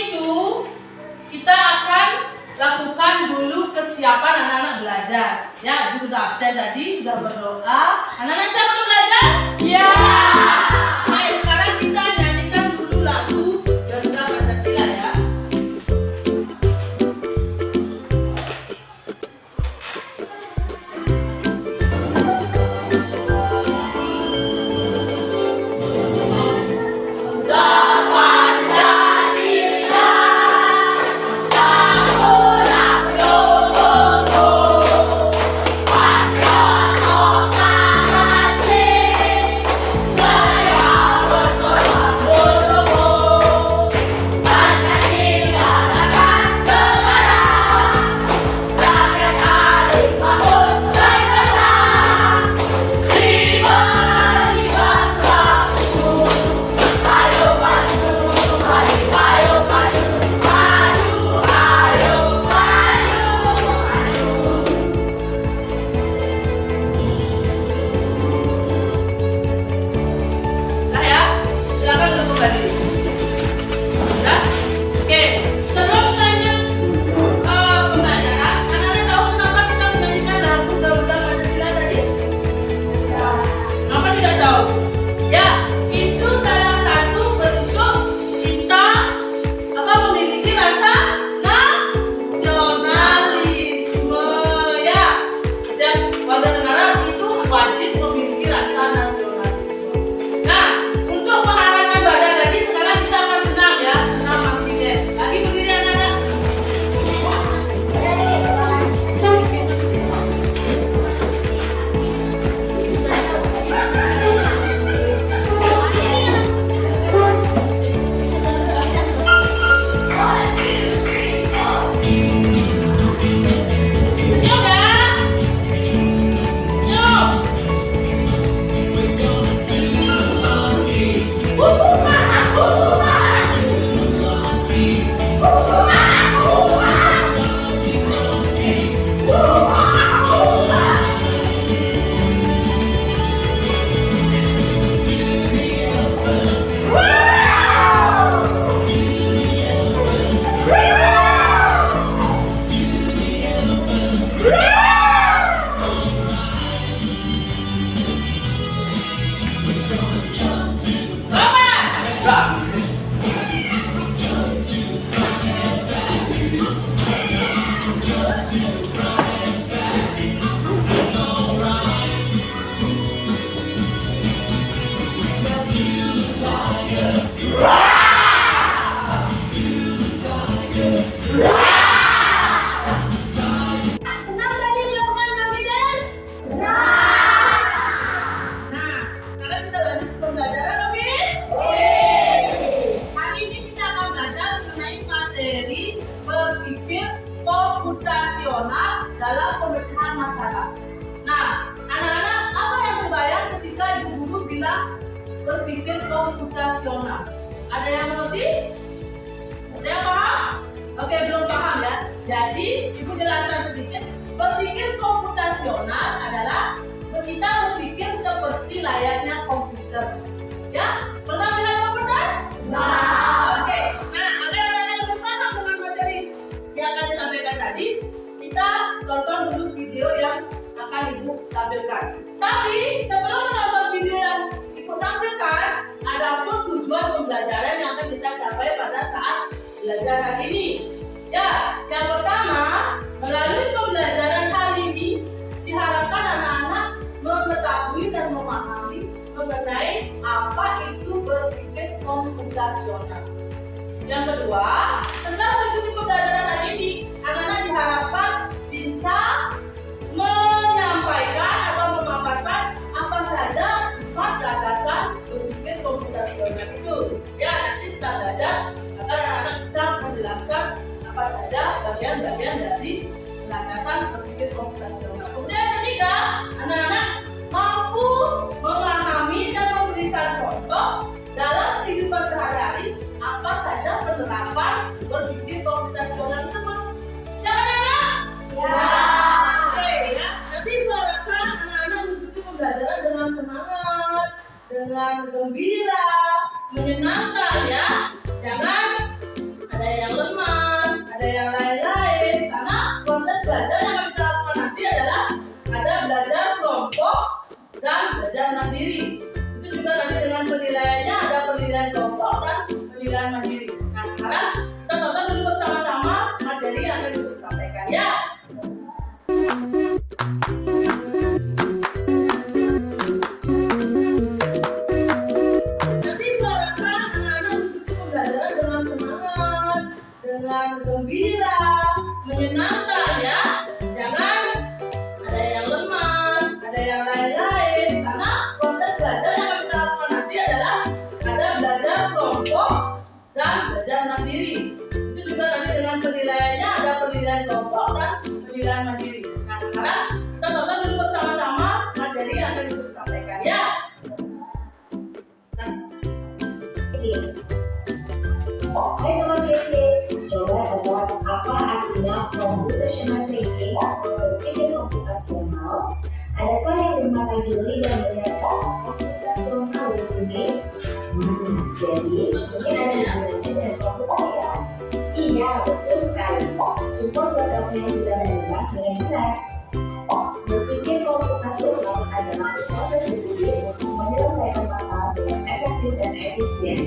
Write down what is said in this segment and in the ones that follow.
itu kita akan lakukan dulu kesiapan anak-anak belajar. Ya, itu sudah absen tadi, sudah berdoa. Anak-anak siap untuk belajar? Ya. Baik, sekarang kita nyanyikan dulu lagu Garuda Pancasila ya. Dalam pemecahan masalah. Nah, anak-anak, apa yang terbayang ketika ibu guru bilang berpikir komputasional? Ada yang mengerti? Ada yang paham? Oke, belum paham ya. Jadi, ibu jelaskan sedikit. Berpikir komputasional adalah kita berpikir seperti layaknya komputer. Ya, pernah lihat komputer? Nah, oke. Nah, agar anak-anak lebih paham dengan materi yang akan disampaikan tadi, kita tonton dulu video yang akan ibu tampilkan. Tapi sebelum menonton video yang ibu tampilkan, ada pun tujuan pembelajaran yang akan kita capai pada saat belajar hari ini. Ya, yang pertama, melalui pembelajaran hari ini diharapkan anak-anak mengetahui dan memahami mengenai apa itu berpikir komputasional. Yang kedua, setelah mengikuti pembelajaran hari ini, anak-anak diharapkan bisa menyampaikan atau memaparkan apa saja empat landasan berpikir komputasional itu. Ya, nanti setelah belajar akan anak-anak bisa menjelaskan apa saja bagian-bagian dari landasan berpikir mandiri. Itu juga nanti dengan penilaiannya ada penilaian kelompok dan penilaian mandiri. Nah sekarang kita tonton dulu bersama-sama materi yang akan Ibu sampaikan ya. Nanti Ibu harapkan anak-anak untuk belajar dengan semangat, dengan gembira, menyenangkan ya. Jangan ada yang lemas, ada yang lain-lain. Karena proses belajar yang kita lakukan nanti adalah ada belajar kelompok dan belajar mandiri. Itu juga nanti dengan penilaiannya ada penilaian kelompok dan penilaian mandiri. Nah sekarang kita tonton dulu bersama-sama materi yang akan Ibu sampaikan ya. Hai teman kece, coba tebak apa artinya computational thinking atau berpikir komputasional? Adakah yang bermata jeli dan melihat kata komputasional di sini? Jadi mungkin ada hubungannya dengan komputer ya? Iya, betul sekali. Coba buat kamu yang sudah menebak dengan benar. Berpikir komputasional adalah proses berpikir untuk menyelesaikan masalah dengan efektif dan efisien.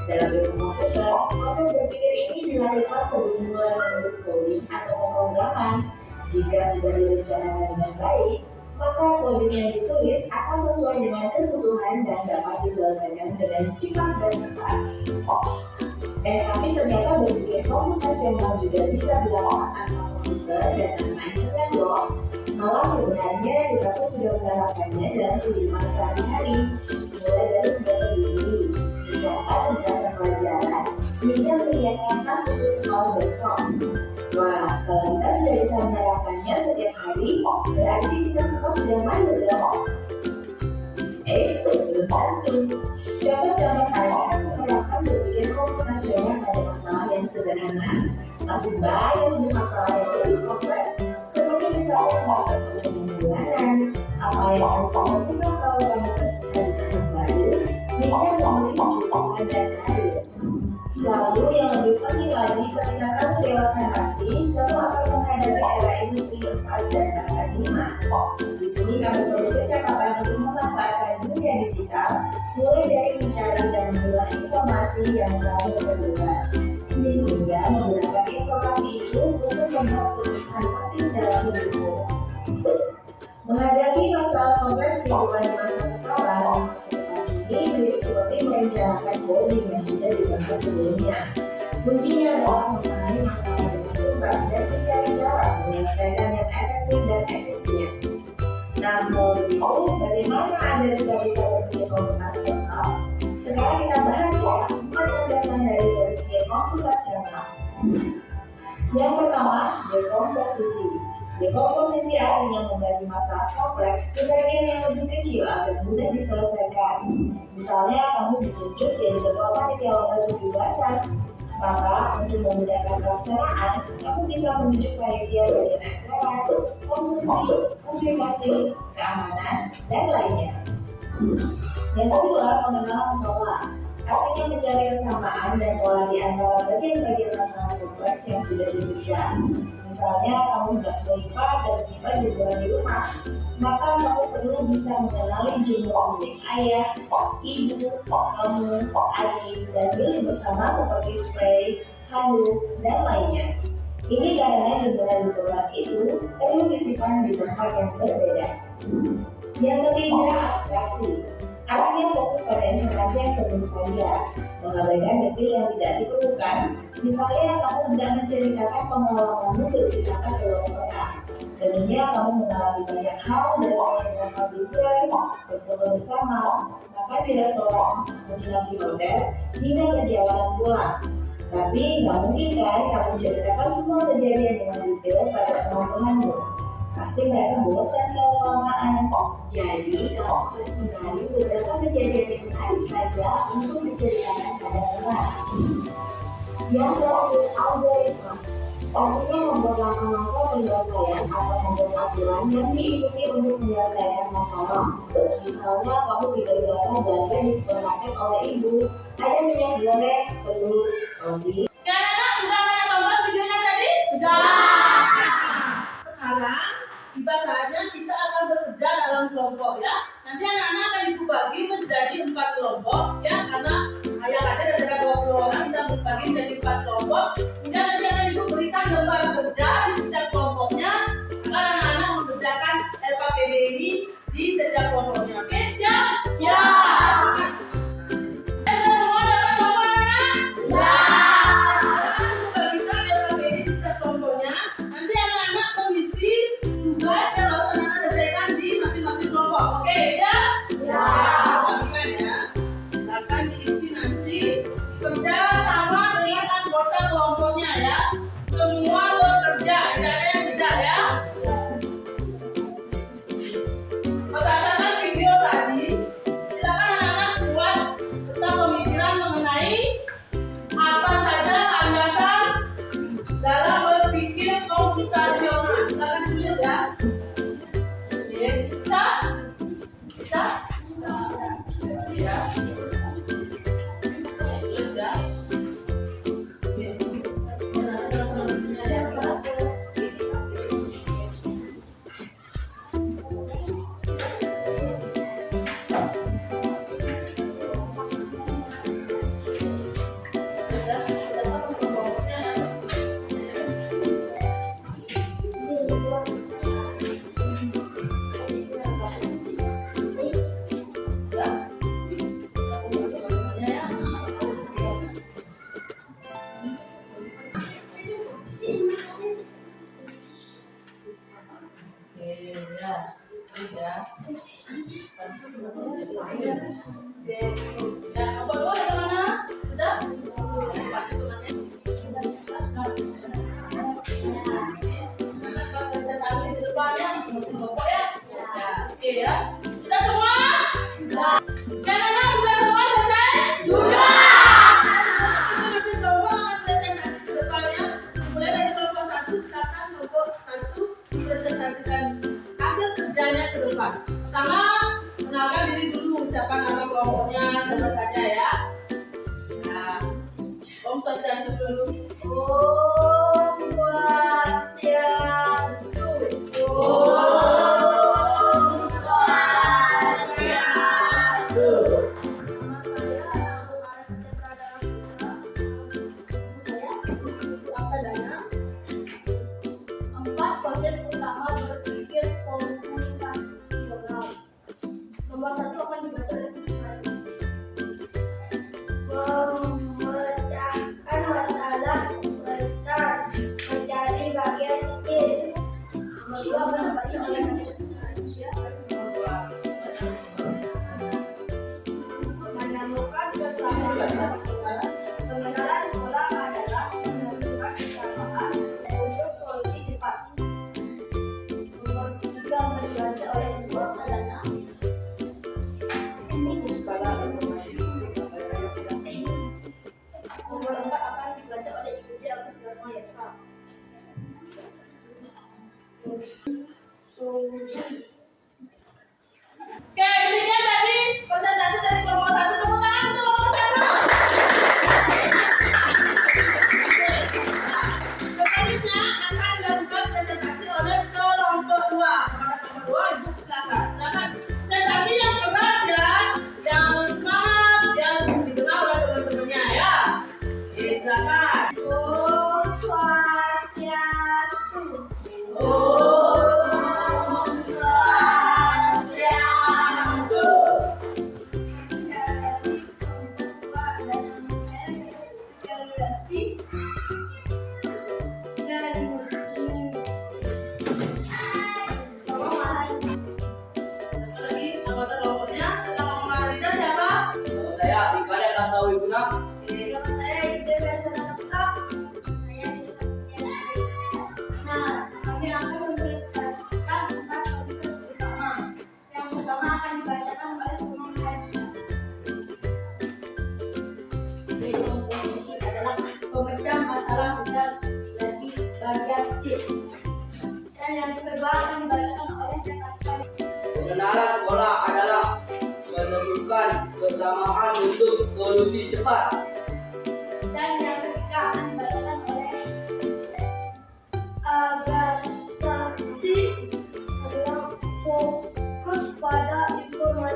Dalam berkomputer, proses berpikir ini dilakukan sebelum mulai menulis coding atau pemrograman. Jika sudah direncanakan dengan baik, maka coding yang ditulis akan sesuai dengan kebutuhan dan dapat diselesaikan dengan cepat dan tepat. Tapi ternyata berpikir komputasional juga bisa dilakukan tanpa komputer dan tanpa internet loh. Malah sebenarnya kita pun sudah menerapkannya dalam kehidupan sehari-hari, mulai dari membaca diri, mencatat penjelasan pelajaran, hingga menyiapkan tas untuk sekolah besok. Wah, kalau kita sudah bisa menerapkannya setiap hari, berarti kita semua sudah mahir dong. Sebelum tentu, contoh-contoh hal menerapkan berpikir komputasional pada masalah yang sederhana. Masih banyak masalah yang lebih kompleks, seperti misalnya mengatur keuangan bulanan, apa yang harus dilakukan kalau kamu tersisa di tahun baru, hingga memilih jurusan dan karir. Lalu yang lebih penting lagi, ketika kamu dewasa nanti, kamu akan menghadapi era industri 4 dan bahkan 5. Di sini kamu perlu kecakapan untuk memanfaatkan dunia digital, mulai dari mencari dan mengolah informasi yang kamu perlukan, hingga menggunakan informasi itu untuk membuat keputusan penting dalam hidupmu. Menghadapi masalah kompleks kehidupan di masa sekarang, ini mirip seperti merencanakan coding yang sudah dibahas sebelumnya. Kuncinya adalah memahami masalah dengan tuntas dan mencari cara menyelesaikan yang efektif dan efisien. Nah, kalau begitu, bagaimana Anda juga bisa berpikir komputasional? Sekarang kita bahas ya, 4 landasan dari berpikir komputasional. Yang pertama, dekomposisi. Dekomposisi artinya membagi masalah kompleks ke bagian yang lebih kecil agar mudah diselesaikan. Misalnya, kamu ditunjuk jadi ketua panitia lomba 17-an. Maka, untuk memudahkan pelaksanaan, kamu bisa menunjuk panitia bagian acara, konstruksi, publikasi, keamanan, dan lainnya. Yang kedua, pengenalan pola. Artinya mencari kesamaan dan pola di antara bagian-bagian masalah kompleks yang sudah dibicarakan. Misalnya, kamu tidak melipat dan menyimpan jemuran di rumah, maka kamu perlu bisa mengenali jemuran milik ayah, ibu, kamu, adik, dan milik bersama seperti spray, handuk, dan lainnya. Ini karena jemuran-jemuran itu perlu disimpan di tempat yang berbeda. Yang ketiga, abstraksi. Artinya fokus pada informasi yang penting saja, mengabaikan detail yang tidak diperlukan. Misalnya, kamu tidak menceritakan pengalamanmu berwisata ke luar kota. Tentunya kamu mengalami banyak hal dari menonton tugas, berfoto bersama, makan di restoran, menginap di hotel, hingga perjalanan pulang. Tapi nggak mungkin kan kamu ceritakan semua kejadian dengan detail pada teman-temanmu. Pasti mereka bosan kalau kelamaan. Jadi, kamu harus mencari beberapa kejadian yang menarik saja untuk diceritakan pada teman. Yang terakhir, algoritma. Artinya membuat langkah-langkah penyelesaian atau membuat aturan yang diikuti untuk menyelesaikan masalah. Misalnya, kamu diberikan belanja di supermarket oleh ibu, ada minyak goreng, telur, roti. Anak-anak sudah pada tonton videonya tadi? Sudah. Sekarang tiba saatnya kita akan bekerja dalam kelompok ya. Nanti anak-anak akan dibagi menjadi 4 kelompok ya, karena yang ada 20 orang, kita bagi menjadi 4 kelompok. Kemudian nanti akan diberikan lembar kerja di setiap kelompoknya agar anak-anak mengerjakan LKPD ini di setiap kelompoknya. Oke, siap? Siap. Sudah semua dapat kelompoknya? Siap. Bagikan LKPD di setiap kelompoknya. Nanti anak-anak mengisi tugas yang harus anak-anak selesaikan di masing-masing kelompok. Oke, siap? Siap. Bagikan ya. Akan diisi nanti kerja sama dengan anggota kelompoknya ya. Semua bekerja, tidak ada yang tidak ya. Berdasarkan video tadi, silakan anak-anak buat tentang pemikiran mengenai apa saja landasan dalam berpikir komputasional. Silakan ditulis ya. Oke, bisa? Bisa? Ya. Tulis ya. Pertama, kenalkan diri dulu, siapa nama kelompoknya, siapa saja ya. Nah, Om Swastiastu dulu. Om Swastiastu. Om Swastiastu. Empat konsep utama berpikir komputasional. Nomor 1 akan dibaca oleh saya. Memecahkan masalah besar menjadi bagian kecil. Nomor 2 akan dibaca oleh manusia. Menemukan keselamatan. Pengenalan pola adalah menemukan kesamaan untuk solusi cepat. Nomor 3 akan dibaca oleh Ibu Adana. Nomor 4 akan dibaca oleh Ibu Dia Agus Dharma Yasa. Solusi. Oke, demikian tadi presentasi dari kelompok 1. Tepuk tangan untuk kelompok 1. Selanjutnya akan dilakukan presentasi oleh kelompok 2. Kepada kelompok 2, Ibu silakan. Silakan presentasi yang berat ya, yang semangat, yang dikenal oleh teman-temannya ya. Oke, silakan. Om Swastiastu. Om Swastiastu. Lagi anggota kelompoknya setelah mengenalinya siapa? Saya Ika yang akan tahu Ibu Nak. Nah, kami akan mempresentasikan 4 konsep utama. Yang pertama akan dibacakan oleh teman saya. Komposisi adalah pemecah masalah besar jadi bagian kecil. Dan yang kedua akan dibacakan oleh rekan-rekan. Pengenalan pola adalah menemukan kesamaan untuk solusi cepat. Dan yang ketiga akan dibacakan oleh Agatasi adalah fokus pada informasi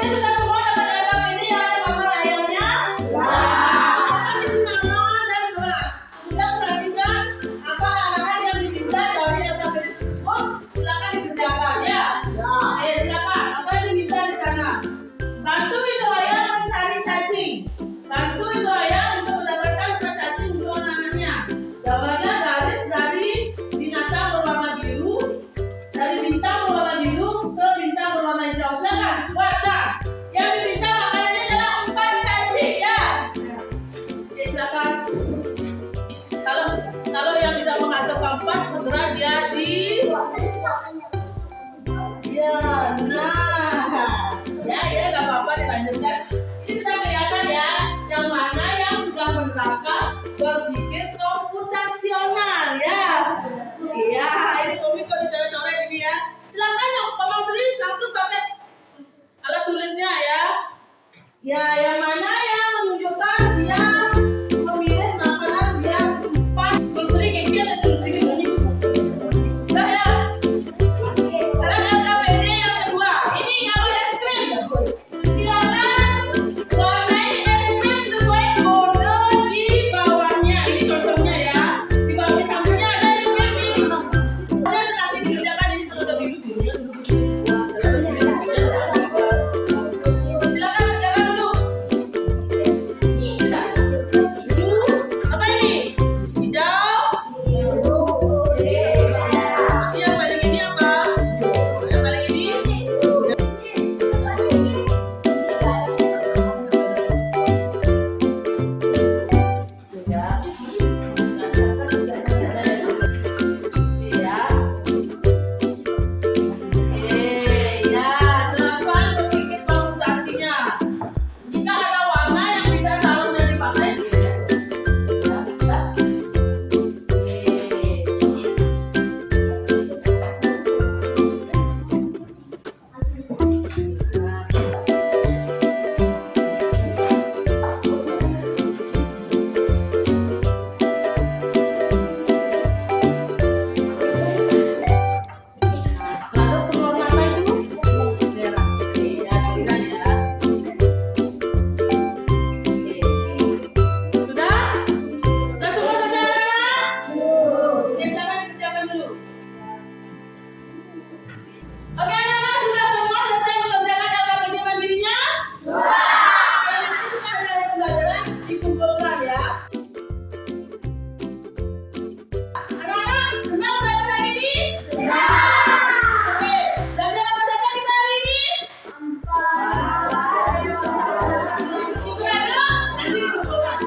Oke, sudah semua dapat diagram ini yang ada gambar ayamnya? Apakah di nama dan kelas? Sudah perhatikan apa arahan yang diminta dari diagram ini tersebut? Silakan dikerjakan ya. Ayo silakan. Apa yang diminta di sana? Bantu itu ayam mencari cacing. Bantu itu ayam untuk mendapatkan cacing untuk anak-anaknya. Gambarnya garis dari binatang berwarna biru, dari bintang berwarna biru ke bintang berwarna hijau. Silakan buatkan. Yang diminta makanannya adalah 4 cacing ya. Oke, silakan. Kalau yang tidak menghasilkan 4 segera dia di ya, nah, ya, nggak apa-apa dilanjutkan. Ini sudah kelihatan ya, yang mana yang sudah menerapkan berpikir komputasional ya. Iya, ini komik kok dicoret-coret ini ya. Silakan yuk, Pak Masri langsung pakai alat tulisnya ya. Ya, yang mana yang menunjukkan dia memilih makanan yang 4. Masri kayaknya ada sedikit ini. Udah ya. Sekarang LKPD yang kedua. Ini gambar es krim. Silakan warnai es krim sesuai kode di bawahnya. Ini contohnya ya. Di bawah sampulnya ada es krim ini. Kalian nanti dikerjakan ini kalau udah biru-birunya duduk di sini. Silakan kerjakan dulu. Biru. Apa ini? Hijau. Ini yang paling ini apa? Yang paling ini? Delapan berpikir komputasinya. Jika ada warna yang tidak seharusnya dipakai, lalu warna apa itu? Merah. Ya, pilihan ya. Sudah? Sudah semua selesai anak-anak? Oke, silakan dikerjakan dulu. Oke, anak-anak sudah semua selesai mengerjakan LKPD mandirinya? Sudah. Ini sudah dari pembelajaran dikumpulkan ya. Anak-anak, senang belajar hari ini? Oke, belajar apa saja kita hari ini? Sudah ada? Nanti dikumpulkan.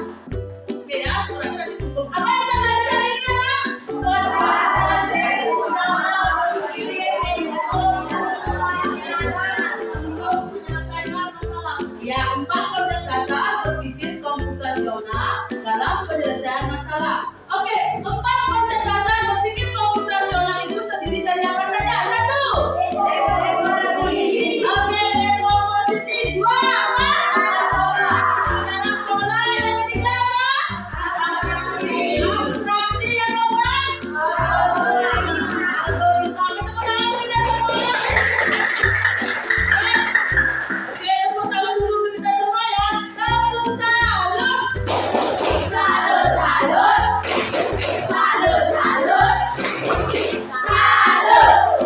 Oke ya, suratnya nanti dikumpulkan. Apa yang kita belajar hari ini anak? Ya, 4 konsep dasar berpikir komputasional dalam penyelesaian masalah. Oke, 4 konsep dasar berpikir komputasional itu terdiri dari apa saja? 1. Oke, dekomposisi. 2. Apa? Dalam pola. Yang ketiga apa? Abstraksi. Yang keempat? Algoritma. Kita tangan kita semuanya. Oke, tepuk tangan dulu kita semua ya. Tepuk salut.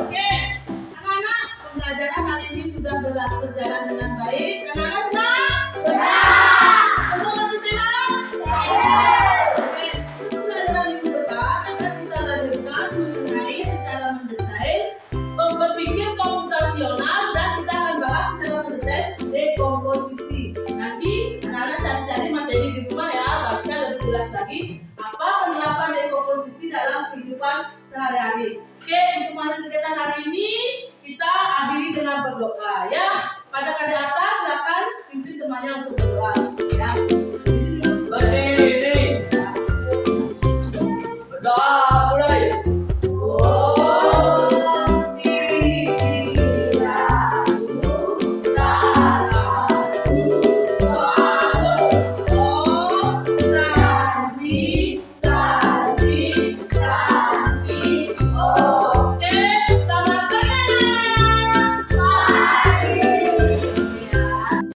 Oke, anak-anak, pembelajaran hari ini sudah berjalan dengan baik. Anak-anak senang? Semua masih sehat? Oke, untuk pembelajaran minggu depan akan kita lanjutkan mengenai secara mendetail berpikir komputasional dan kita akan bahas secara mendetail dekomposisi. Nanti anak-anak cari-cari materi di rumah ya, baca lebih jelas lagi apa penerapan dekomposisi dalam kehidupan sehari-hari. Oke, untuk masuk kegiatan hari ini kita akhiri dengan berdoa ya.